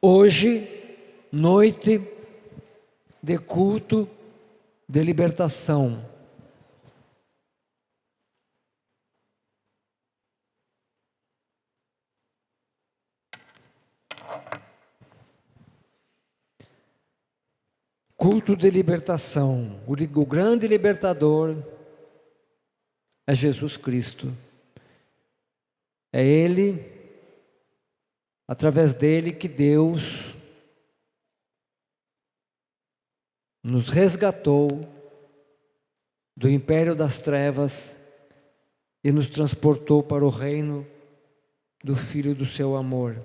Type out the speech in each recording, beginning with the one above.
Hoje, noite de culto de libertação. Culto de libertação. O grande libertador é Jesus Cristo. É Ele, através dele, que Deus nos resgatou do império das trevas e nos transportou para o reino do Filho do seu amor.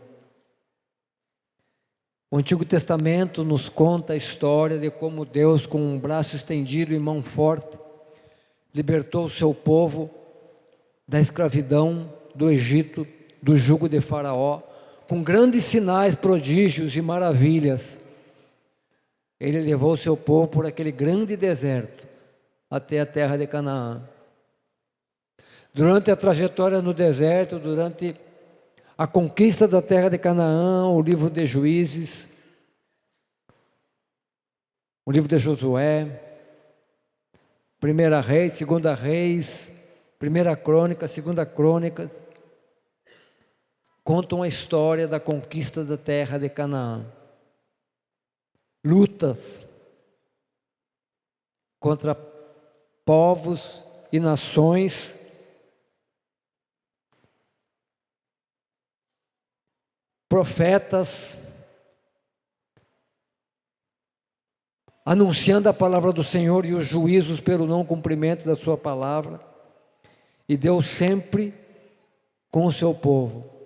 O Antigo Testamento nos conta a história de como Deus, com um braço estendido e mão forte, libertou o seu povo da escravidão do Egito, do jugo de Faraó, com grandes sinais, prodígios e maravilhas. Ele levou o seu povo por aquele grande deserto até a terra de Canaã. Durante a trajetória no deserto, durante a conquista da terra de Canaã, o livro de Juízes, o livro de Josué, 1 Reis, 2 Reis, 1 Crônica, 2 Crônicas, contam a história da conquista da terra de Canaã. Lutas contra povos e nações, profetas, anunciando a palavra do Senhor e os juízos pelo não cumprimento da sua palavra, e Deus sempre com o seu povo.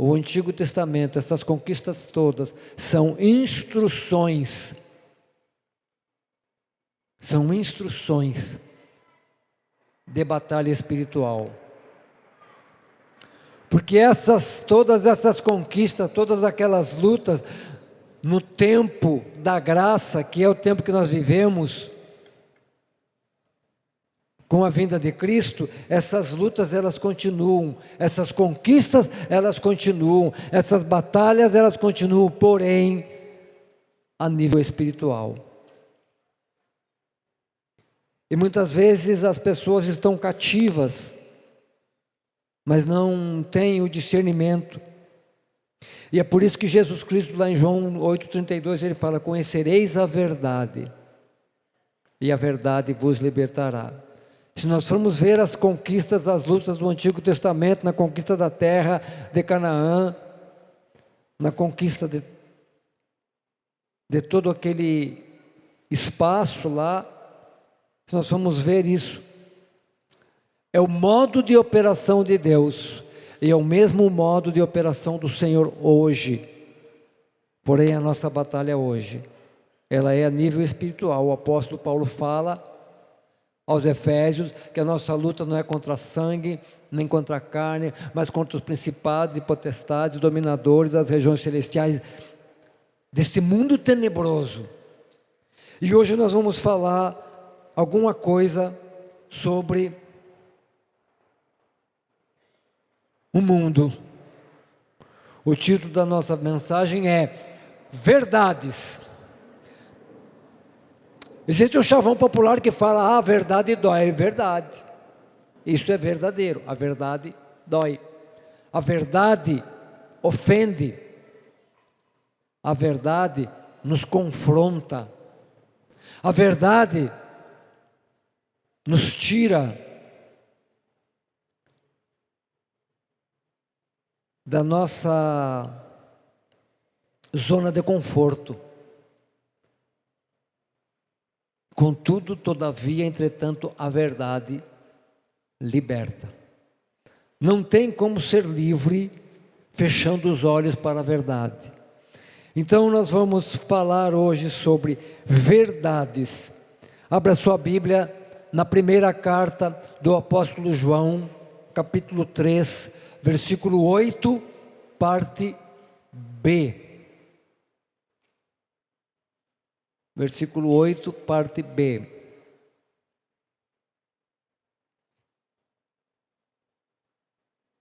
O Antigo Testamento, essas conquistas todas, são instruções de batalha espiritual. Porque todas essas conquistas, todas aquelas lutas, no tempo da graça, que é o tempo que nós vivemos, com a vinda de Cristo, essas lutas elas continuam, essas conquistas elas continuam, essas batalhas elas continuam, porém, a nível espiritual. E muitas vezes as pessoas estão cativas, mas não têm o discernimento. E é por isso que Jesus Cristo, lá em João 8,32, ele fala: conhecereis a verdade, e a verdade vos libertará. Se nós formos ver as conquistas, as lutas do Antigo Testamento, na conquista da terra de Canaã, na conquista de todo aquele espaço lá, se nós formos ver isso, é o modo de operação de Deus, e é o mesmo modo de operação do Senhor hoje. Porém, a nossa batalha hoje, ela é a nível espiritual. O apóstolo Paulo fala aos Efésios que a nossa luta não é contra sangue, nem contra a carne, mas contra os principados e potestades, dominadores das regiões celestiais, deste mundo tenebroso. E hoje nós vamos falar alguma coisa sobre o mundo. O título da nossa mensagem é Verdades. Existe um chavão popular que fala: a verdade dói. É verdade, isso é verdadeiro, a verdade dói, a verdade ofende, a verdade nos confronta, a verdade nos tira da nossa zona de conforto. Contudo, todavia, entretanto, a verdade liberta. Não tem como ser livre fechando os olhos para a verdade. Então nós vamos falar hoje sobre verdades. Abra sua Bíblia na primeira carta do apóstolo João, capítulo 3, versículo 8, parte B. Versículo 8, parte B.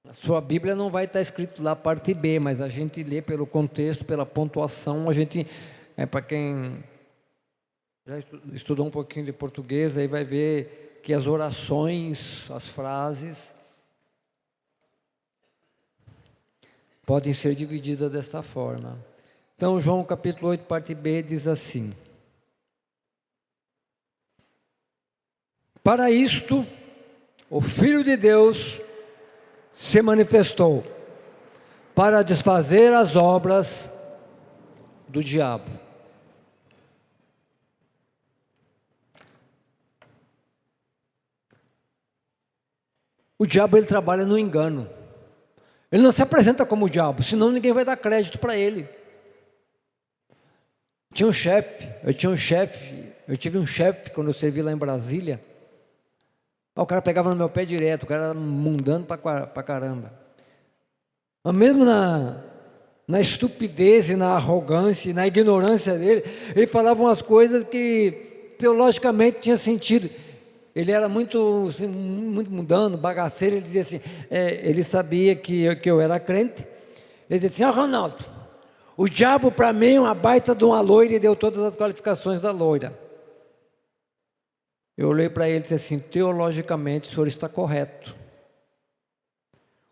Na sua Bíblia não vai estar escrito lá parte B, mas a gente lê pelo contexto, pela pontuação, para quem já estudou um pouquinho de português, aí vai ver que as orações, as frases, podem ser divididas desta forma. Então, João capítulo 8, parte B, diz assim: para isto, o Filho de Deus se manifestou, para desfazer as obras do diabo. O diabo, ele trabalha no engano. Ele não se apresenta como o diabo, senão ninguém vai dar crédito para ele. Eu tive um chefe quando eu servi lá em Brasília. O cara pegava no meu pé direto, o cara era mundano para caramba. Mas mesmo na estupidez e na arrogância e na ignorância dele, ele falava umas coisas que teologicamente tinha sentido. Ele era muito, assim, muito mundano, bagaceiro. Ele dizia assim, ele sabia que eu era crente. Ele dizia assim: Ronaldo, o diabo para mim é uma baita de uma loira, e deu todas as qualificações da loira. Eu olhei para ele e disse assim: teologicamente o senhor está correto.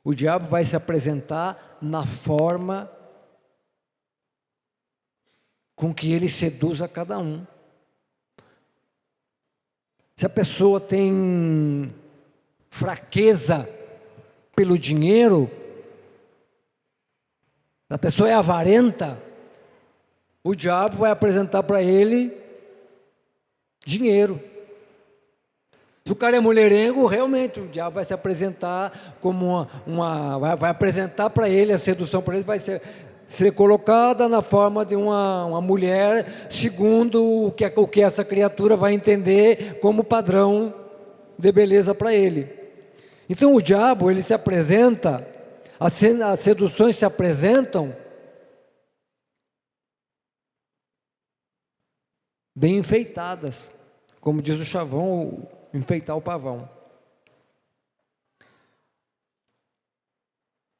O diabo vai se apresentar na forma com que ele seduz a cada um. Se a pessoa tem fraqueza pelo dinheiro, se a pessoa é avarenta, o diabo vai apresentar para ele dinheiro. Se o cara é mulherengo, realmente o diabo vai se apresentar como vai apresentar para ele, a sedução para ele vai ser colocada na forma de uma mulher, segundo o que essa criatura vai entender como padrão de beleza para ele. Então o diabo, ele se apresenta, as seduções se apresentam bem enfeitadas, como diz o chavão, enfeitar o pavão.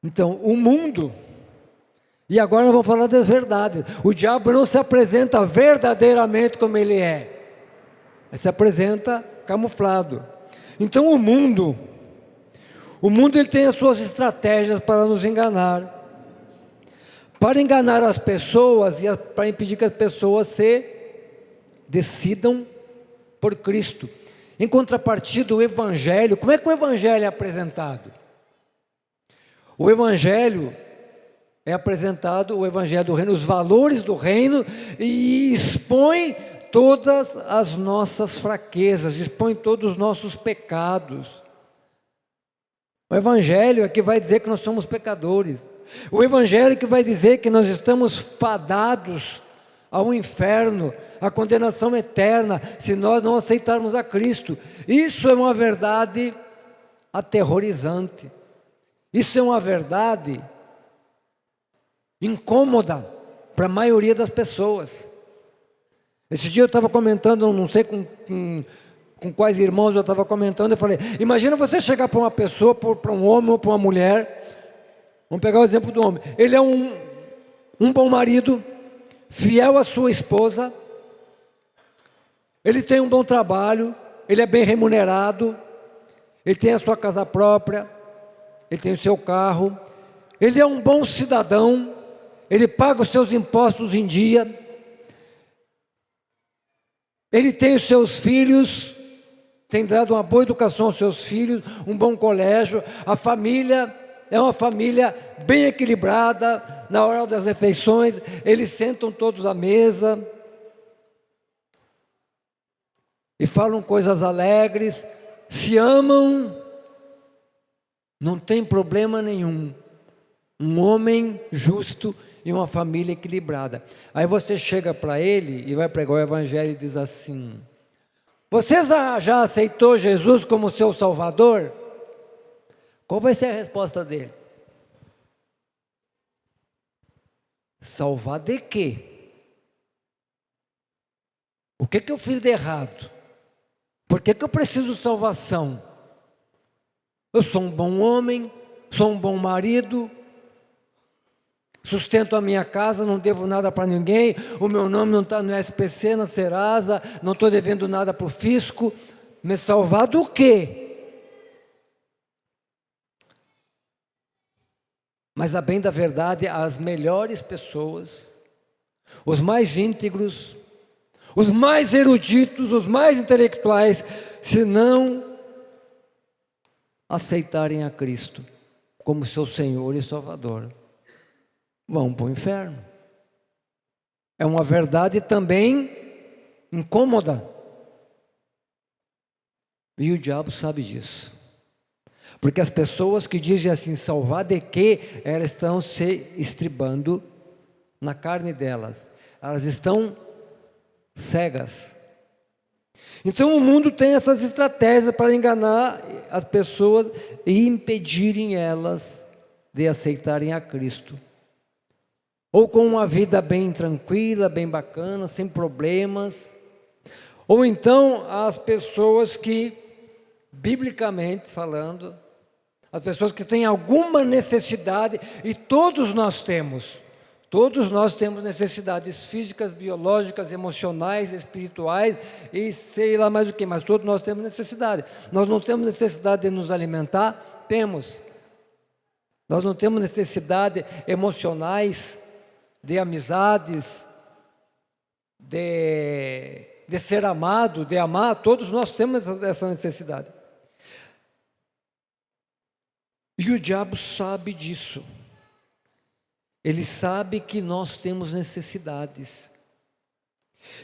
Então, o mundo, e agora nós vamos falar das verdades. O diabo não se apresenta verdadeiramente como ele é. Ele se apresenta camuflado. Então, o mundo ele tem as suas estratégias para nos enganar. Para enganar as pessoas e para impedir que as pessoas se decidam por Cristo. Em contrapartida, o Evangelho, como é que o Evangelho é apresentado? O Evangelho é apresentado, o Evangelho do Reino, os valores do Reino, e expõe todas as nossas fraquezas, expõe todos os nossos pecados. O Evangelho é que vai dizer que nós somos pecadores. O Evangelho é que vai dizer que nós estamos fadados ao inferno, à condenação eterna, se nós não aceitarmos a Cristo. Isso é uma verdade aterrorizante. Isso é uma verdade incômoda para a maioria das pessoas. Esse dia eu estava comentando, não sei com quais irmãos eu estava comentando, eu falei: imagina você chegar para uma pessoa, para um homem ou para uma mulher, vamos pegar o exemplo do homem, ele é um bom marido, fiel à sua esposa, ele tem um bom trabalho, ele é bem remunerado, ele tem a sua casa própria, ele tem o seu carro, ele é um bom cidadão, ele paga os seus impostos em dia, ele tem os seus filhos, tem dado uma boa educação aos seus filhos, um bom colégio, a família é uma família bem equilibrada, na hora das refeições, eles sentam todos à mesa e falam coisas alegres, se amam, não tem problema nenhum. Um homem justo e uma família equilibrada. Aí você chega para ele e vai pregar o Evangelho e diz assim: você já aceitou Jesus como seu Salvador? Qual vai ser a resposta dele? Salvar de quê? O que eu fiz de errado? Por que eu preciso de salvação? Eu sou um bom homem, sou um bom marido, sustento a minha casa, não devo nada para ninguém, o meu nome não está no SPC, na Serasa, não estou devendo nada para o fisco. Me salvar do quê? Mas a bem da verdade, as melhores pessoas, os mais íntegros, os mais eruditos, os mais intelectuais, se não aceitarem a Cristo como seu Senhor e Salvador, vão para o inferno. É uma verdade também incômoda. E o diabo sabe disso. Porque as pessoas que dizem assim, salvar de quê? Elas estão se estribando na carne delas. Elas estão cegas. Então o mundo tem essas estratégias para enganar as pessoas e impedirem elas de aceitarem a Cristo. Ou com uma vida bem tranquila, bem bacana, sem problemas. Ou então as pessoas que, biblicamente falando, as pessoas que têm alguma necessidade, e todos nós temos necessidades físicas, biológicas, emocionais, espirituais e sei lá mais o que, mas todos nós temos necessidade. Nós não temos necessidade de nos alimentar? Temos. Nós não temos necessidade emocionais, de amizades, de ser amado, de amar, todos nós temos essa necessidade. E o diabo sabe disso. Ele sabe que nós temos necessidades.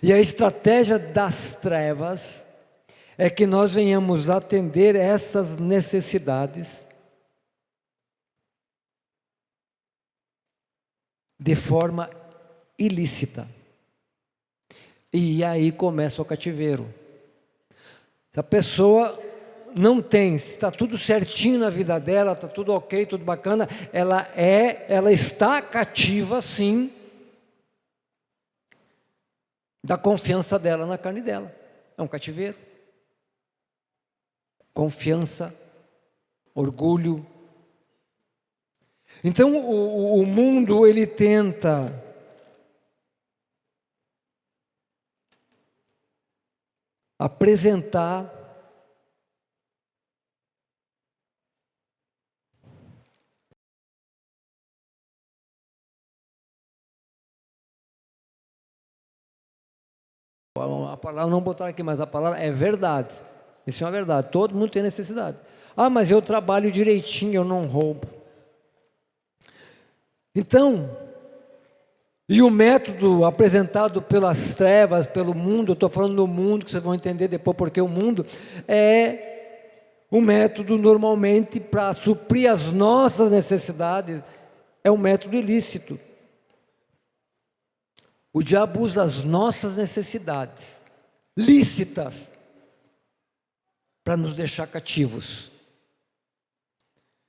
E a estratégia das trevas é que nós venhamos atender essas necessidades de forma ilícita. E aí começa o cativeiro. Se a pessoa não tem, está tudo certinho na vida dela, está tudo ok, tudo bacana, ela está cativa sim da confiança dela na carne dela. É um cativeiro. Confiança, orgulho. Então o mundo ele tenta apresentar a palavra, não botaram aqui, mas a palavra é verdade. Isso é uma verdade, todo mundo tem necessidade. Ah, mas eu trabalho direitinho, eu não roubo. Então, e o método apresentado pelas trevas, pelo mundo, eu estou falando do mundo, que vocês vão entender depois porque o mundo é um método normalmente para suprir as nossas necessidades, é um método ilícito. O diabo usa as nossas necessidades lícitas para nos deixar cativos.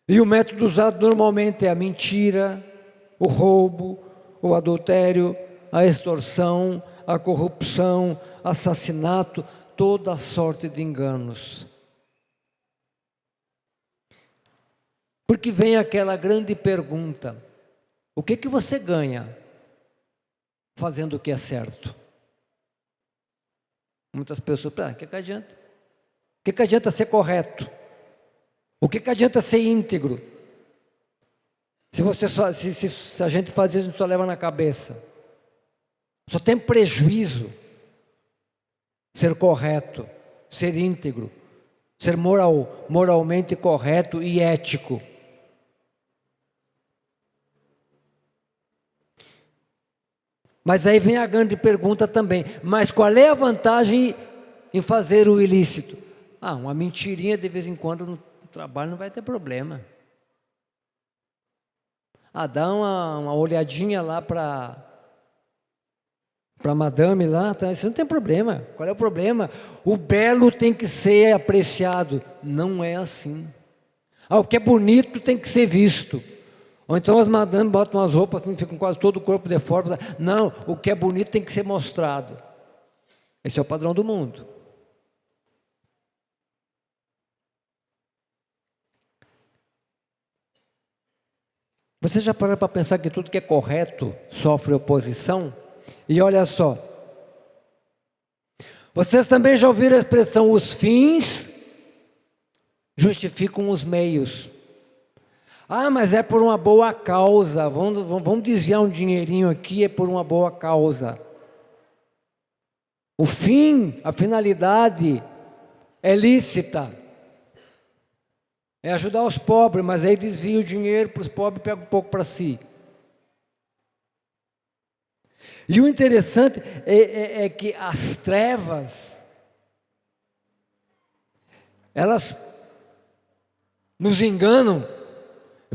E o método usado normalmente é a mentira, o roubo, o adultério, a extorsão, a corrupção, assassinato, toda sorte de enganos. Porque vem aquela grande pergunta: o que você ganha fazendo o que é certo? Muitas pessoas pensam, o que adianta? O que adianta ser correto? O que adianta ser íntegro? Se a gente faz isso, a gente só leva na cabeça. Só tem prejuízo ser correto, ser íntegro, ser moralmente correto e ético. Mas aí vem a grande pergunta também, mas qual é a vantagem em fazer o ilícito? Uma mentirinha de vez em quando no trabalho não vai ter problema. Dá uma olhadinha lá para madame lá, tá? Isso não tem problema. Qual é o problema? O belo tem que ser apreciado. Não é assim. O que é bonito tem que ser visto. Ou então as madames botam umas roupas assim, ficam quase todo o corpo deforme. Não, o que é bonito tem que ser mostrado. Esse é o padrão do mundo. Você já parou para pensar que tudo que é correto sofre oposição? E olha só, vocês também já ouviram a expressão: os fins justificam os meios. Ah, mas é por uma boa causa, vamos desviar um dinheirinho aqui, é por uma boa causa. O fim, a finalidade é lícita. É ajudar os pobres, mas aí desvia o dinheiro para os pobres e pega um pouco para si. E o interessante é que as trevas, elas nos enganam,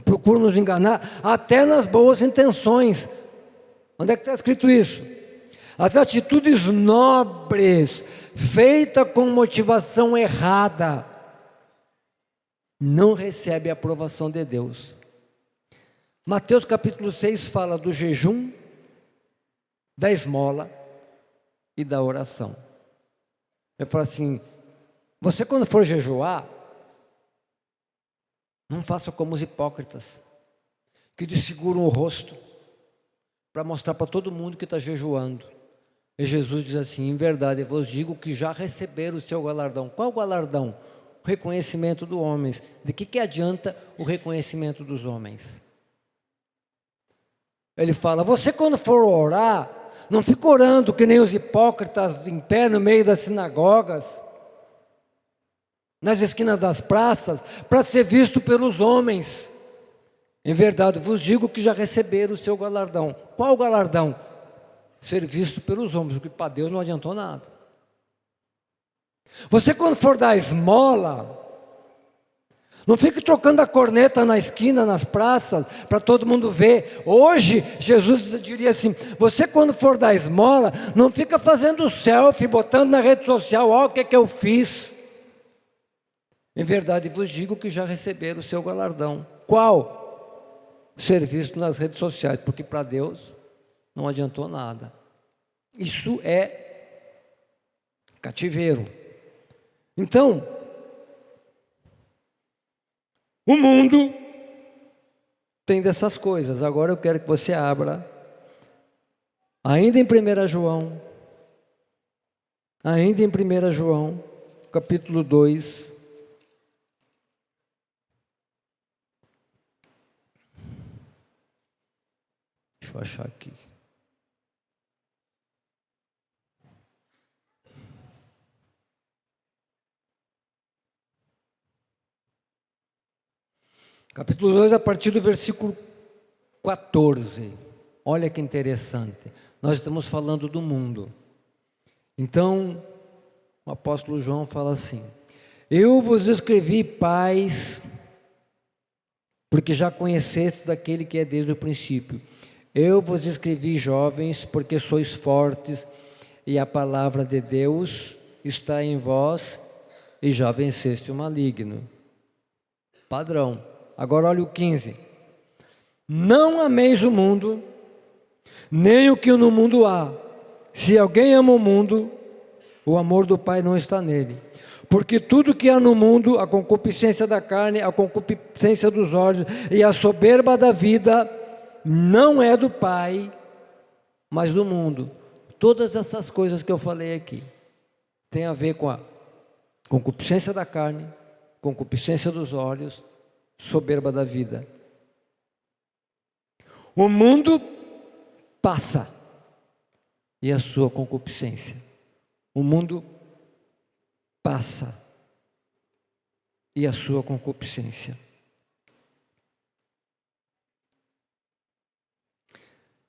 procuram nos enganar, até nas boas intenções. Onde é que está escrito isso? As atitudes nobres, feitas com motivação errada, não recebe a aprovação de Deus. Mateus capítulo 6 fala do jejum, da esmola e da oração. Ele fala assim: você quando for jejuar, não faça como os hipócritas, que desfiguram o rosto, para mostrar para todo mundo que está jejuando. E Jesus diz assim: em verdade eu vos digo que já receberam o seu galardão. Qual o galardão? O reconhecimento dos homens. De que adianta o reconhecimento dos homens? Ele fala: você quando for orar, não fica orando que nem os hipócritas em pé no meio das sinagogas, nas esquinas das praças, para ser visto pelos homens. Em verdade vos digo que já receberam o seu galardão. Qual o galardão? Ser visto pelos homens, porque para Deus não adiantou nada. Você quando for dar esmola, não fique trocando a corneta na esquina, nas praças, para todo mundo ver. Hoje, Jesus diria assim: você quando for dar esmola, não fica fazendo selfie, botando na rede social: ó, o que eu fiz. Em verdade vos digo que já receberam o seu galardão. Qual? Ser visto nas redes sociais, porque para Deus não adiantou nada. Isso é cativeiro. Então, o mundo tem dessas coisas. Agora eu quero que você abra, ainda em 1 João, capítulo 2. Deixa eu achar aqui. Capítulo 2, a partir do versículo 14. Olha que interessante. Nós estamos falando do mundo. Então, o apóstolo João fala assim: eu vos escrevi, pais, porque já conhecestes aquele que é desde o princípio. Eu vos escrevi, jovens, porque sois fortes, e a palavra de Deus está em vós, e já venceste o maligno. Padrão. Agora olha o 15. Não ameis o mundo, nem o que no mundo há. Se alguém ama o mundo, o amor do Pai não está nele. Porque tudo que há no mundo, a concupiscência da carne, a concupiscência dos olhos e a soberba da vida, não é do Pai, mas do mundo. Todas essas coisas que eu falei aqui tem a ver com a concupiscência da carne, concupiscência dos olhos, soberba da vida. O mundo passa e a sua concupiscência. O mundo passa e a sua concupiscência.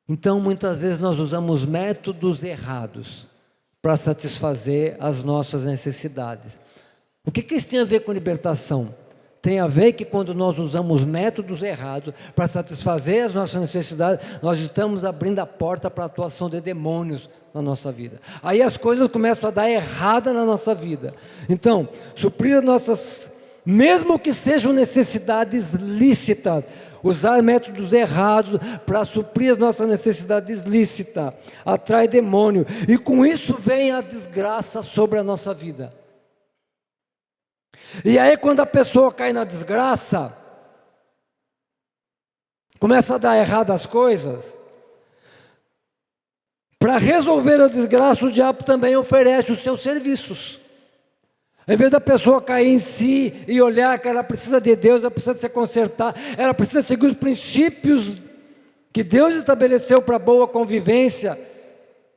Então, muitas vezes nós usamos métodos errados para satisfazer as nossas necessidades. O que isso tem a ver com libertação? Tem a ver que quando nós usamos métodos errados para satisfazer as nossas necessidades, nós estamos abrindo a porta para a atuação de demônios na nossa vida. Aí as coisas começam a dar errada na nossa vida. Então, suprir as nossas, mesmo que sejam necessidades lícitas, usar métodos errados para suprir as nossas necessidades lícitas, atrai demônio. E com isso vem a desgraça sobre a nossa vida. E aí quando a pessoa cai na desgraça, começa a dar errado as coisas, para resolver a desgraça, o diabo também oferece os seus serviços. Em vez da pessoa cair em si e olhar que ela precisa de Deus, ela precisa se consertar, ela precisa seguir os princípios que Deus estabeleceu para boa convivência,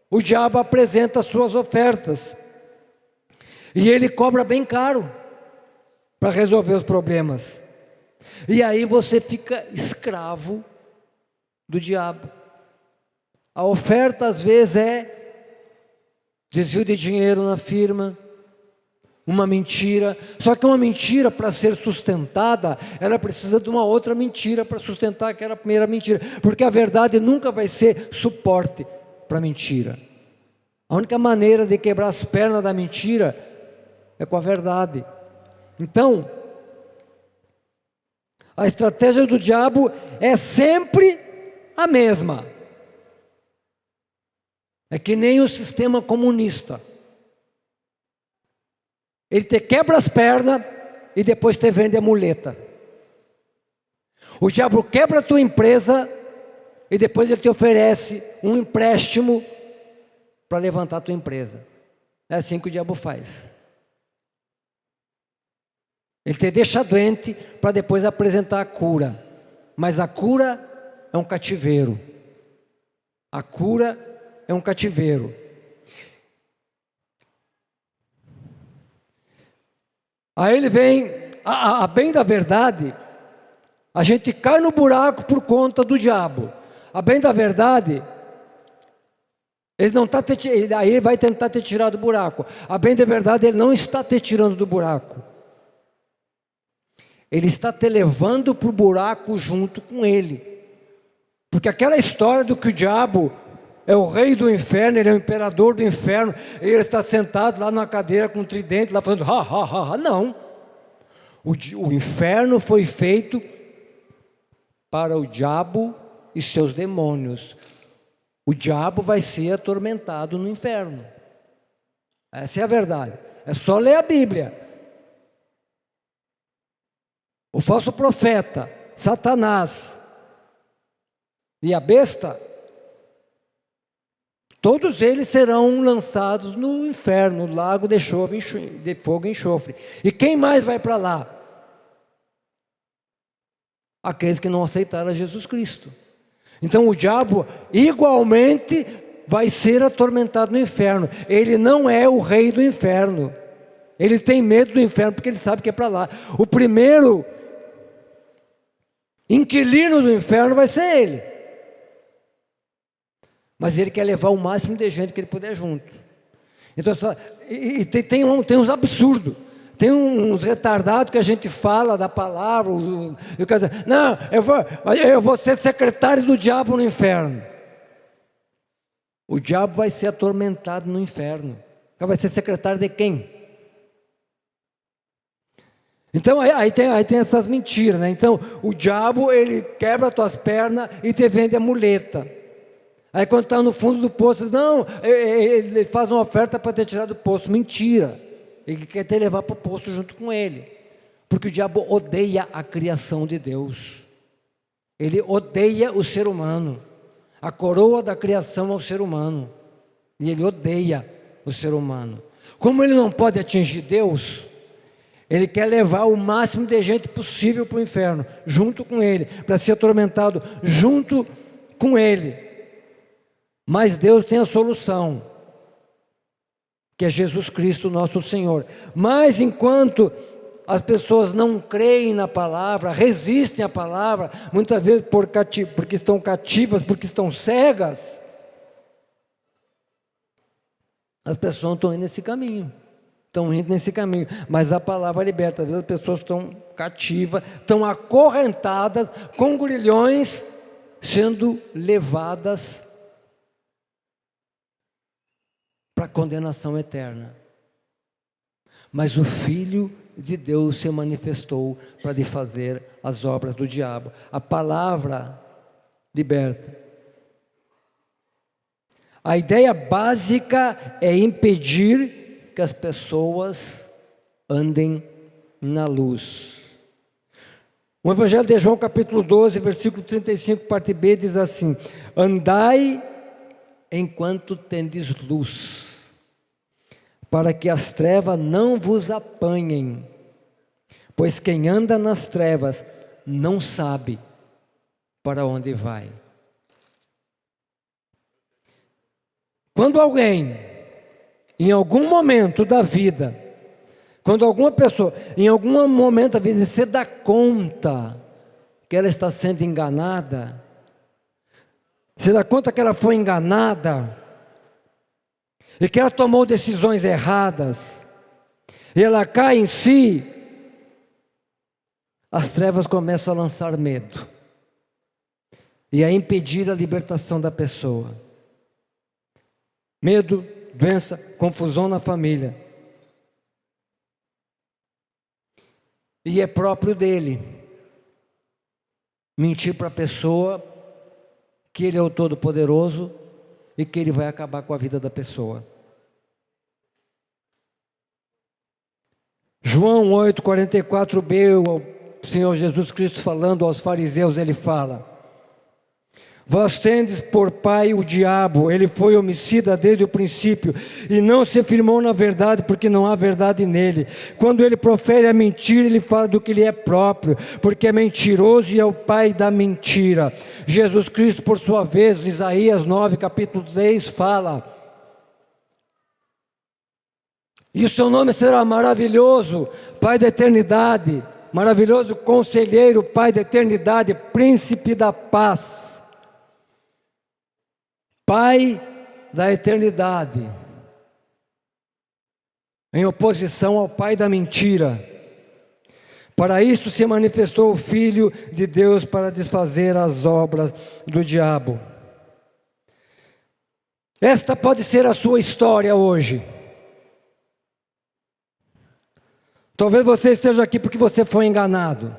o diabo apresenta as suas ofertas. E ele cobra bem caro para resolver os problemas. E aí você fica escravo do diabo. A oferta às vezes é desvio de dinheiro na firma, uma mentira. Só que uma mentira, para ser sustentada, ela precisa de uma outra mentira para sustentar aquela primeira mentira, porque a verdade nunca vai ser suporte para a mentira. A única maneira de quebrar as pernas da mentira é com a verdade. Então, a estratégia do diabo é sempre a mesma. É que nem o sistema comunista. Ele te quebra as pernas e depois te vende a muleta. O diabo quebra a tua empresa e depois ele te oferece um empréstimo para levantar a tua empresa. É assim que o diabo faz. Ele te deixa doente para depois apresentar a cura. Mas a cura é um cativeiro. A cura é um cativeiro. Aí ele vem, a bem da verdade, a gente cai no buraco por conta do diabo. A bem da verdade, ele não tá aí ele vai tentar te tirar do buraco. A bem da verdade, ele não está te tirando do buraco. Ele está te levando para o buraco junto com ele. Porque aquela história do que o diabo é o rei do inferno, ele é o imperador do inferno, e ele está sentado lá numa cadeira com um tridente, lá falando, ha, ha, ha, ha. Não. O inferno foi feito para o diabo e seus demônios. O diabo vai ser atormentado no inferno. Essa é a verdade. É só ler a Bíblia. O falso profeta, Satanás e a besta, todos eles serão lançados no inferno, no lago de fogo e enxofre. E quem mais vai para lá? Aqueles que não aceitaram a Jesus Cristo. Então o diabo igualmente vai ser atormentado no inferno. Ele não é o rei do inferno. Ele tem medo do inferno porque ele sabe que é para lá. O primeiro inquilino do inferno vai ser ele. Mas ele quer levar o máximo de gente que ele puder junto. Então, tem uns absurdos. Tem uns retardados que a gente fala da palavra. Eu quero dizer, não, eu vou ser secretário do diabo no inferno. O diabo vai ser atormentado no inferno. Vai ser secretário de quem? Então aí tem essas mentiras, né? Então o diabo, ele quebra as tuas pernas e te vende a muleta. Aí quando está no fundo do poço, não, ele faz uma oferta para te tirar do poço. Mentira. Ele quer te levar para o poço junto com ele. Porque o diabo odeia a criação de Deus. Ele odeia o ser humano. A coroa da criação é o ser humano. E ele odeia o ser humano. Como ele não pode atingir Deus, ele quer levar o máximo de gente possível para o inferno, junto com ele, para ser atormentado junto com ele. Mas Deus tem a solução, que é Jesus Cristo, nosso Senhor. Mas enquanto as pessoas não creem na palavra, resistem à palavra, muitas vezes porque estão cativas, porque estão cegas, as pessoas não estão indo nesse caminho. Mas a palavra liberta. Às vezes as pessoas estão cativas, estão acorrentadas com grilhões, sendo levadas para a condenação eterna. Mas o Filho de Deus se manifestou para desfazer as obras do diabo. A palavra liberta. A ideia básica é impedir que as pessoas andem na luz. O Evangelho de João, capítulo 12, versículo 35, parte B, diz assim: andai enquanto tendes luz, para que as trevas não vos apanhem, pois quem anda nas trevas não sabe para onde vai. Quando alguém, em algum momento da vida, quando alguma pessoa, em algum momento da vida, se dá conta que ela está sendo enganada, se dá conta que ela foi enganada, e que ela tomou decisões erradas, e ela cai em si, as trevas começam a lançar medo, e a impedir a libertação da pessoa. Medo, doença, confusão na família. E é próprio dele mentir para a pessoa que ele é o Todo-Poderoso e que ele vai acabar com a vida da pessoa. João 8,44b, o Senhor Jesus Cristo falando aos fariseus, ele fala: vós tendes por pai o diabo, ele foi homicida desde o princípio, e não se firmou na verdade, porque não há verdade nele. Quando ele profere a mentira, ele fala do que lhe é próprio, porque é mentiroso e é o pai da mentira. Jesus Cristo, por sua vez, Isaías 9, capítulo 6, fala: e o seu nome será maravilhoso, Pai da eternidade, maravilhoso conselheiro, Pai da eternidade, príncipe da paz. Pai da eternidade, em oposição ao pai da mentira. Para isto se manifestou o Filho de Deus, para desfazer as obras do diabo. Esta pode ser a sua história hoje. Talvez você esteja aqui porque você foi enganado.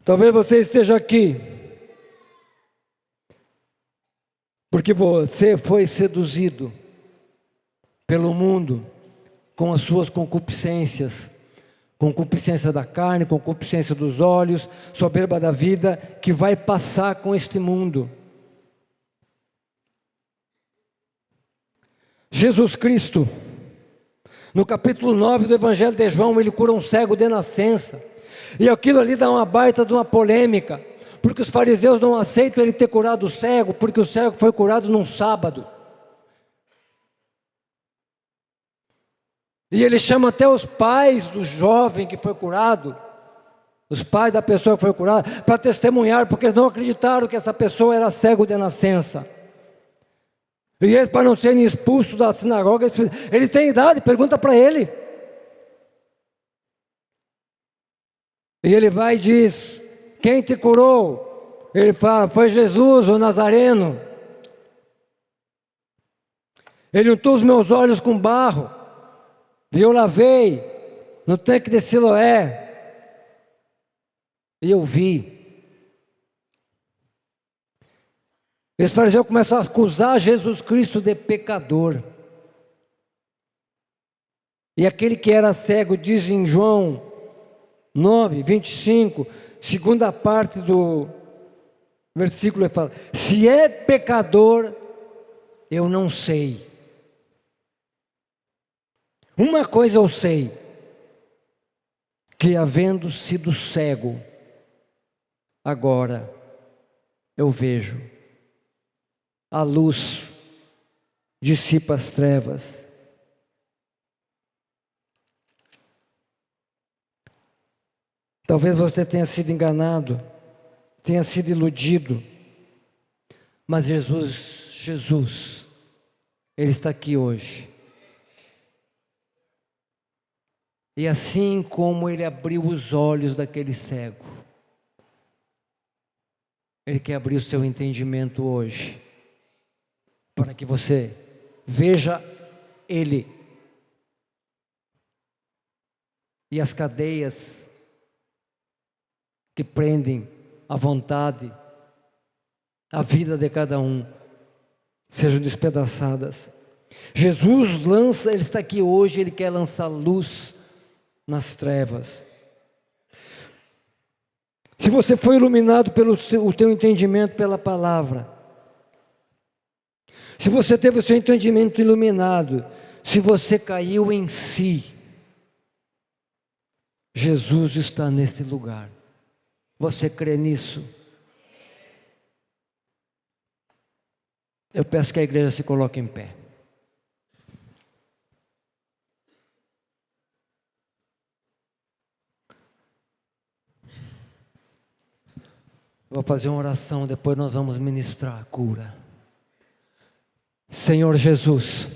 Talvez você esteja aqui porque você foi seduzido pelo mundo com as suas concupiscências, concupiscência da carne, concupiscência dos olhos, soberba da vida, que vai passar com este mundo. Jesus Cristo, no capítulo 9 do Evangelho de João, ele cura um cego de nascença, e aquilo ali dá uma baita de uma polêmica, porque os fariseus não aceitam ele ter curado o cego, porque o cego foi curado num sábado. E ele chama até os pais do jovem que foi curado, os pais da pessoa que foi curada, para testemunhar, porque eles não acreditaram que essa pessoa era cego de nascença. E eles, para não serem expulsos da sinagoga, ele tem idade, pergunta para ele. E ele vai e diz: quem te curou? Ele fala: foi Jesus, o Nazareno. Ele untou os meus olhos com barro, e eu lavei no tanque de Siloé, e eu vi. Os fariseus começaram a acusar Jesus Cristo de pecador. E aquele que era cego, diz em João 9, 25, segunda parte do versículo, ele fala: se é pecador, eu não sei. Uma coisa eu sei, que havendo sido cego, agora eu vejo. A luz dissipa as trevas. Talvez você tenha sido enganado, tenha sido iludido, mas Jesus, Ele está aqui hoje. E assim como Ele abriu os olhos daquele cego, Ele quer abrir o seu entendimento hoje, para que você veja Ele e as cadeias que prendem a vontade, a vida de cada um, sejam despedaçadas. Jesus lança, Ele está aqui hoje, Ele quer lançar luz nas trevas. Se você foi iluminado pelo o teu entendimento pela palavra, se você teve o seu entendimento iluminado, se você caiu em si, Jesus está neste lugar. Você crê nisso? Eu peço que a igreja se coloque em pé. Vou fazer uma oração, depois nós vamos ministrar a cura. Senhor Jesus,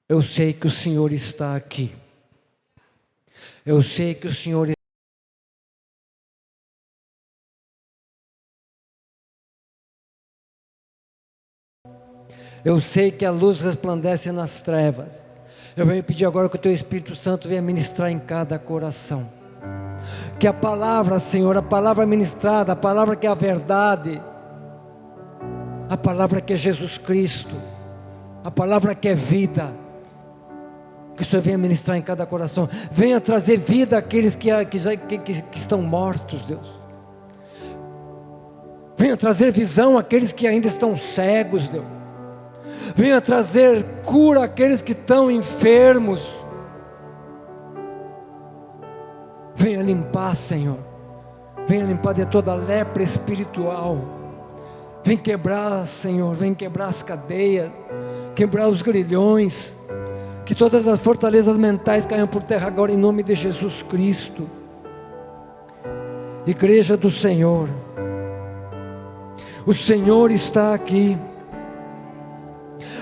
eu sei que o Senhor está aqui. Eu sei que o Senhor está. Eu sei que a luz resplandece nas trevas. Eu venho pedir agora que o Teu Espírito Santo venha ministrar em cada coração. Que a palavra, Senhor, a palavra ministrada, a palavra que é a verdade, a palavra que é Jesus Cristo, a palavra que é vida, que o Senhor venha ministrar em cada coração. Venha trazer vida àqueles que estão mortos, Deus. Venha trazer visão àqueles que ainda estão cegos, Deus. Venha trazer cura àqueles que estão enfermos. Venha limpar, Senhor. Venha limpar de toda a lepra espiritual. Vem quebrar, Senhor. Vem quebrar as cadeias. Quebrar os grilhões. Que todas as fortalezas mentais caiam por terra agora em nome de Jesus Cristo. Igreja do Senhor. O Senhor está aqui.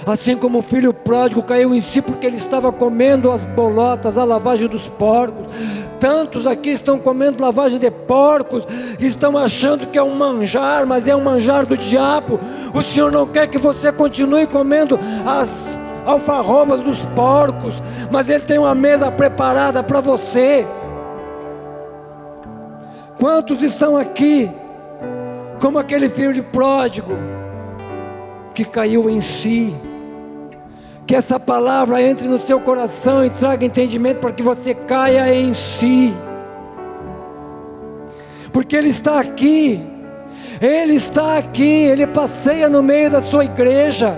Assim como o filho pródigo caiu em si porque ele estava comendo as bolotas, a lavagem dos porcos. Tantos aqui estão comendo lavagem de porcos, estão achando que é um manjar, mas é um manjar do diabo. O Senhor não quer que você continue comendo as alfarrobas dos porcos, mas Ele tem uma mesa preparada para você. Quantos estão aqui como aquele filho pródigo que caiu em si? Que essa palavra entre no seu coração e traga entendimento para que você caia em si. Porque Ele está aqui. Ele está aqui. Ele passeia no meio da sua igreja.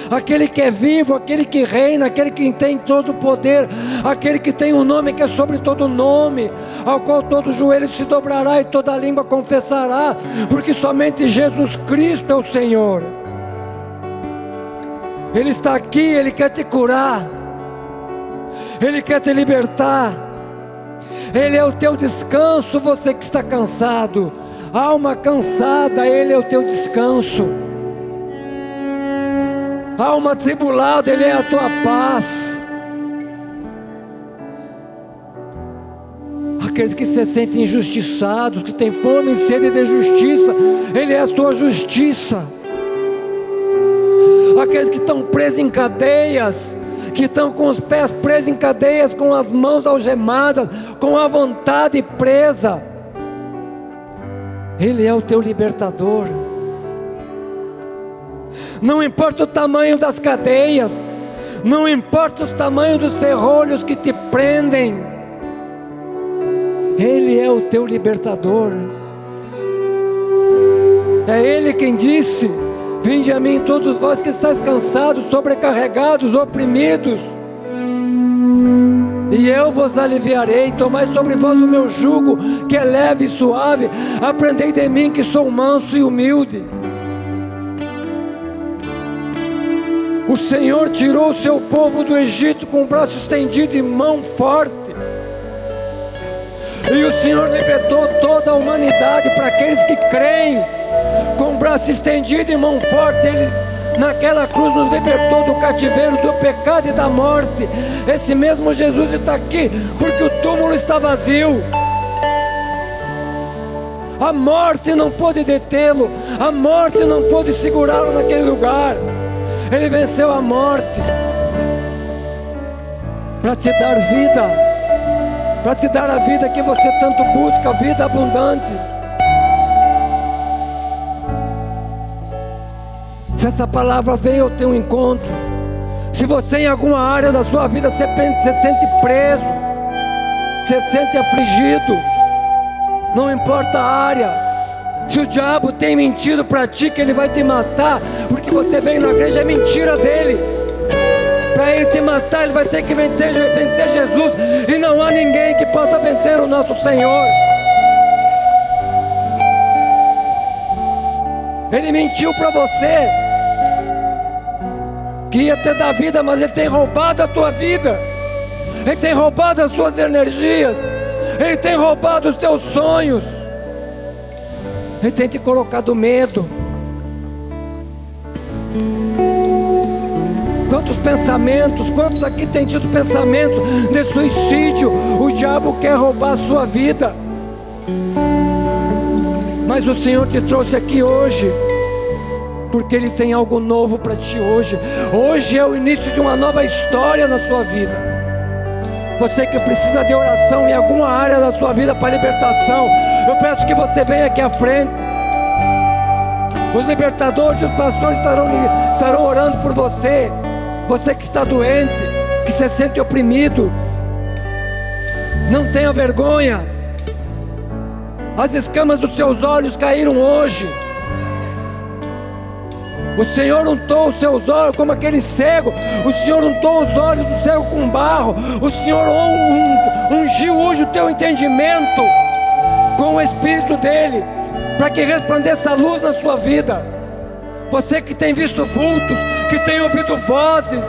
Aquele que é vivo, aquele que reina, aquele que tem todo o poder, aquele que tem um nome que é sobre todo nome, ao qual todo joelho se dobrará e toda língua confessará, porque somente Jesus Cristo é o Senhor. Ele está aqui, Ele quer te curar, Ele quer te libertar, Ele é o teu descanso. Você que está cansado, alma cansada, Ele é o teu descanso. Alma atribulada, Ele é a tua paz. Aqueles que se sentem injustiçados, que têm fome e sede de justiça, Ele é a tua justiça. Aqueles que estão presos em cadeias, que estão com os pés presos em cadeias, com as mãos algemadas, com a vontade presa, Ele é o teu libertador. Não importa o tamanho das cadeias, não importa o tamanho dos ferrolhos que te prendem, Ele é o teu libertador. É Ele quem disse: vinde a mim todos vós que estáis cansados, sobrecarregados, oprimidos, e eu vos aliviarei. Tomai sobre vós o meu jugo, que é leve e suave. Aprendei de mim, que sou manso e humilde. O Senhor tirou o seu povo do Egito com o braço estendido e mão forte. E o Senhor libertou toda a humanidade para aqueles que creem. Com o braço estendido e mão forte, Ele naquela cruz nos libertou do cativeiro, do pecado e da morte. Esse mesmo Jesus está aqui porque o túmulo está vazio. A morte não pôde detê-lo, a morte não pôde segurá-lo naquele lugar. Ele venceu a morte para te dar vida, para te dar a vida que você tanto busca, a vida abundante. Se essa palavra veio ao teu encontro, se você em alguma área da sua vida se sente preso, se sente afligido, não importa a área. Se o diabo tem mentido para ti que ele vai te matar, porque você veio na igreja, é mentira dele. Para ele te matar, ele vai ter que vencer Jesus. E não há ninguém que possa vencer o nosso Senhor. Ele mentiu para você que ia te dar vida, mas ele tem roubado a tua vida. Ele tem roubado as suas energias. Ele tem roubado os teus sonhos. Ele tem te colocado medo. Quantos pensamentos, quantos aqui têm tido pensamentos de suicídio? O diabo quer roubar a sua vida. Mas o Senhor te trouxe aqui hoje, porque Ele tem algo novo para ti hoje. Hoje é o início de uma nova história na sua vida. Você que precisa de oração em alguma área da sua vida para libertação, eu peço que você venha aqui à frente. Os libertadores e os pastores estarão orando por você. Você que está doente, que se sente oprimido, não tenha vergonha. As escamas dos seus olhos caíram hoje. O Senhor untou os seus olhos como aquele cego. O Senhor untou os olhos do cego com barro. O Senhor ungiu hoje o teu entendimento com o Espírito dEle, para que resplandeça a luz na sua vida. Você que tem visto vultos, que tem ouvido vozes,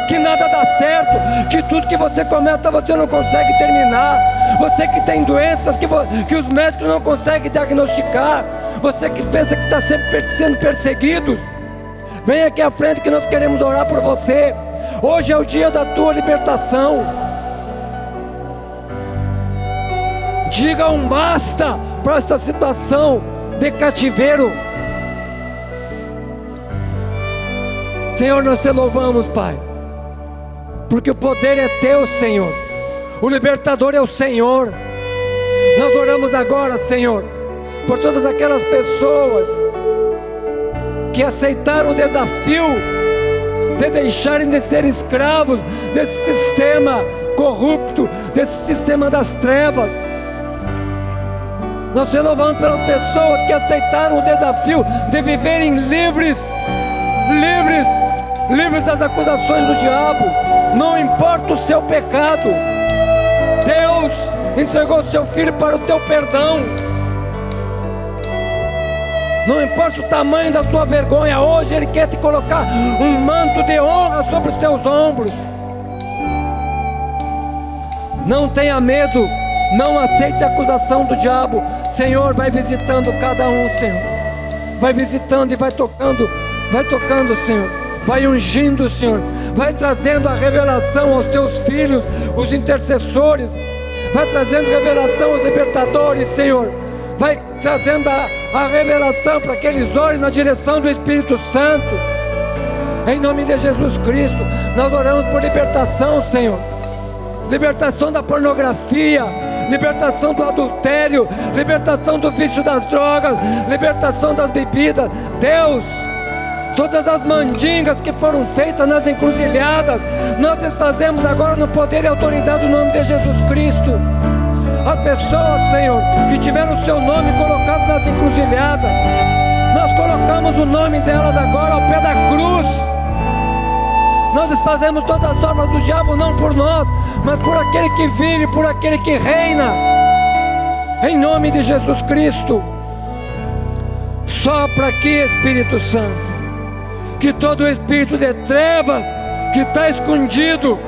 que nada dá certo, que tudo que você começa você não consegue terminar. Você que tem doenças que os médicos não conseguem diagnosticar. Você que pensa que está sempre sendo perseguido, vem aqui à frente que nós queremos orar por você. Hoje é o dia da tua libertação. Diga um basta para esta situação de cativeiro. Senhor, nós te louvamos, Pai, porque o poder é teu, Senhor. O libertador é o Senhor. Nós oramos agora, Senhor, por todas aquelas pessoas que aceitaram o desafio de deixarem de ser escravos desse sistema corrupto, desse sistema das trevas. Nós te louvamos pelas pessoas que aceitaram o desafio de viverem livres das acusações do diabo. Não importa o seu pecado, Deus entregou o seu Filho para o teu perdão. Não importa o tamanho da sua vergonha, hoje Ele quer te colocar um manto de honra sobre os seus ombros. Não tenha medo, não aceite a acusação do diabo. Senhor, vai visitando cada um, Senhor. Vai visitando e vai tocando, Senhor. Vai ungindo, Senhor. Vai trazendo a revelação aos teus filhos, os intercessores. Vai trazendo revelação aos libertadores, Senhor. Vai trazendo a revelação para que eles orem na direção do Espírito Santo. Em nome de Jesus Cristo, nós oramos por libertação, Senhor. Libertação da pornografia, libertação do adultério, libertação do vício das drogas, libertação das bebidas. Deus, todas as mandingas que foram feitas nas encruzilhadas, nós desfazemos agora no poder e autoridade do nome de Jesus Cristo. As pessoas, Senhor, que tiveram o seu nome colocado nas encruzilhadas, nós colocamos o nome delas agora ao pé da cruz. Nós desfazemos todas as obras do diabo, não por nós, mas por aquele que vive, por aquele que reina. Em nome de Jesus Cristo. Sopra aqui, Espírito Santo, que todo o espírito de trevas que está escondido,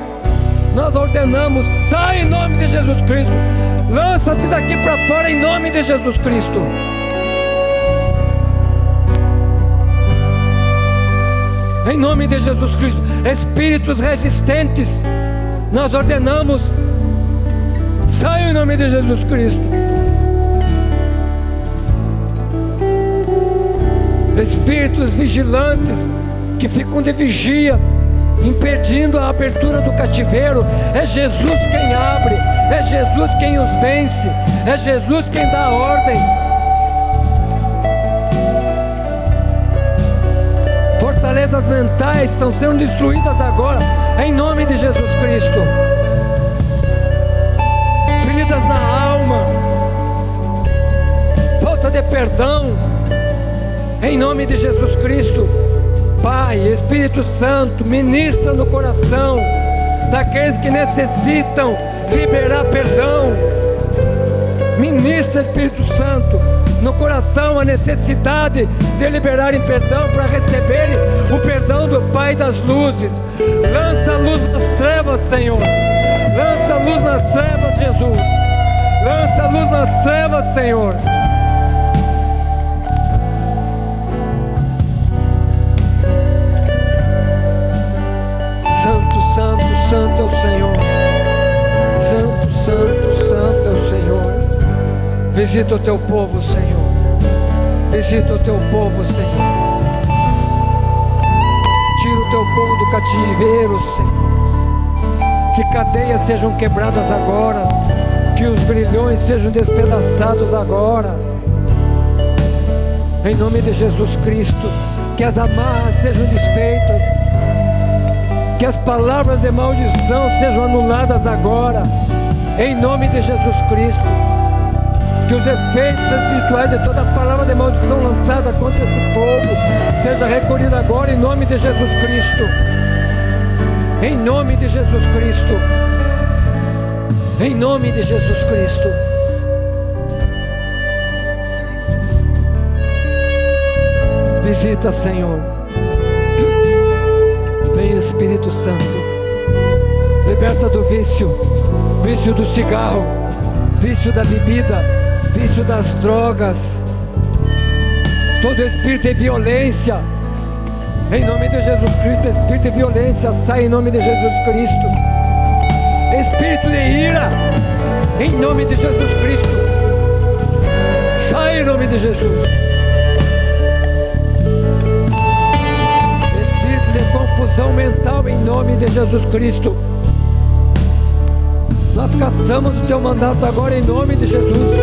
nós ordenamos, sai em nome de Jesus Cristo. Lança-te daqui para fora em nome de Jesus Cristo. Em nome de Jesus Cristo. Espíritos resistentes, nós ordenamos, sai em nome de Jesus Cristo. Espíritos vigilantes que ficam de vigia, impedindo a abertura do cativeiro. É Jesus quem abre, é Jesus quem os vence, é Jesus quem dá a ordem. Fortalezas mentais estão sendo destruídas agora, em nome de Jesus Cristo. Feridas na alma, falta de perdão, em nome de Jesus Cristo. Pai, Espírito Santo, ministra no coração daqueles que necessitam liberar perdão. Ministra, Espírito Santo, no coração a necessidade de liberarem perdão para receberem o perdão do Pai das luzes. Lança a luz nas trevas, Senhor. Lança a luz nas trevas, Jesus. Lança a luz nas trevas, Senhor. Santo, santo, santo é o Senhor. Santo, santo, santo é o Senhor. Visita o teu povo, Senhor. Visita o teu povo, Senhor. Tira o teu povo do cativeiro, Senhor. Que cadeias sejam quebradas agora. Que os grilhões sejam despedaçados agora. Em nome de Jesus Cristo. Que as amarras sejam desfeitas. Que as palavras de maldição sejam anuladas agora. Em nome de Jesus Cristo. Que os efeitos espirituais de toda palavra de maldição lançada contra esse povo seja recolhida agora em nome de Jesus Cristo. Em nome de Jesus Cristo. Em nome de Jesus Cristo. Visita, Senhor. Vem, Espírito Santo. Liberta do vício. Vício do cigarro. Vício da bebida. Vício das drogas. Todo espírito de violência. Em nome de Jesus Cristo. Espírito de violência. Sai em nome de Jesus Cristo. Espírito de ira, em nome de Jesus Cristo, sai em nome de Jesus. Espírito de confusão mental, em nome de Jesus Cristo, nós caçamos o teu mandato agora em nome de Jesus.